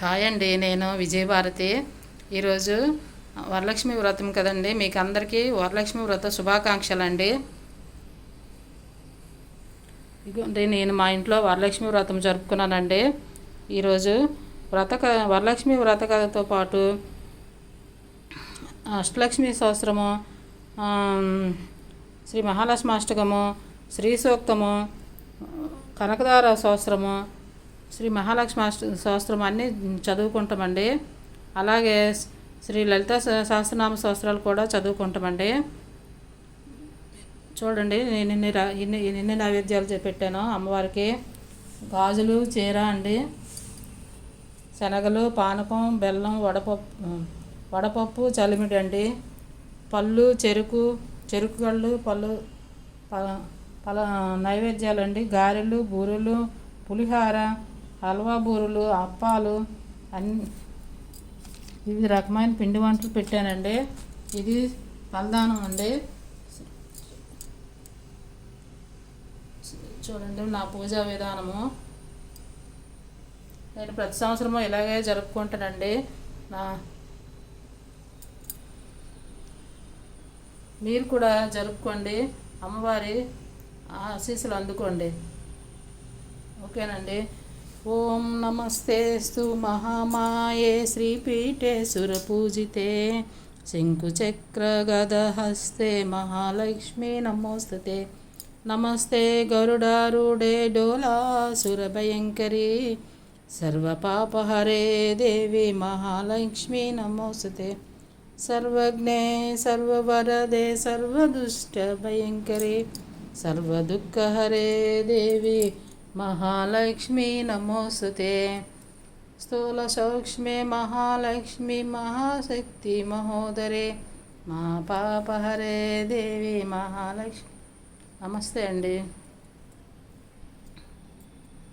Hi అండి, నేను విజయభారతి. ఈరోజు వరలక్ష్మి వ్రతం కదండి. మీకు అందరికీ వరలక్ష్మి వ్రత శుభాకాంక్షలు అండి. ఇదిగోండి, నేను మా ఇంట్లో వరలక్ష్మి వ్రతం జరుపుకున్నానండి. ఈరోజు వరలక్ష్మి వ్రత కథతో పాటు అష్టలక్ష్మి స్తోత్రము, శ్రీ మహాలక్ష్మి అష్టకము, శ్రీ సూక్తము, కనకదార స్తోత్రము, శ్రీ మహాలక్ష్మి స్తోత్రం అన్నీ చదువుకుంటామండి. అలాగే శ్రీ లలిత సహస్రనామ స్తోత్రాలు కూడా చదువుకుంటామండి. చూడండి, నేను ఎన్ని నైవేద్యాలు పెట్టానో అమ్మవారికి. గాజులు, చీర అండి, శనగలు, పానకం, బెల్లం, వడపప్పు, చలిమిడి అండి, పళ్ళు, చెరుకు గళ్ళు, నైవేద్యాలు అండి, గారెలు, బూరెలు, పులిహార, హల్వా, బూరెలు, అప్పాలు, అన్ని వివిధ రకమైన పిండి వంటలు పెట్టానండి. ఇది తలదానం అండి. చూడండి నా పూజా విధానము. నేను ప్రతి సంవత్సరము ఇలాగే జరుపుకుంటానండి. మీరు కూడా జరుపుకోండి, అమ్మవారి ఆశీస్సులు అందుకోండి. ఓకేనండి. ఓం నమస్తేస్తు మహామాయే శ్రీపీఠే సురపూజితే శంకుచక్ర గదహస్తే మహాలక్ష్మీ నమోస్తుతే. నమస్తే గరుడారూఢే డోలాసురభయంకరీ సర్వపాపహరే దేవి మహాలక్ష్మీ నమోస్తుతే. సర్వజ్ఞే సర్వవరదే సర్వదుష్టభయంకరీ సర్వదుఃఖహరే దేవి మహాలక్ష్మీ నమోస్తుతే. స్థూల సూక్ష్మే మహాలక్ష్మి మహాశక్తి మహోదరే మా పాపహరే దేవి మహాలక్ష్మి. నమస్తే అండి.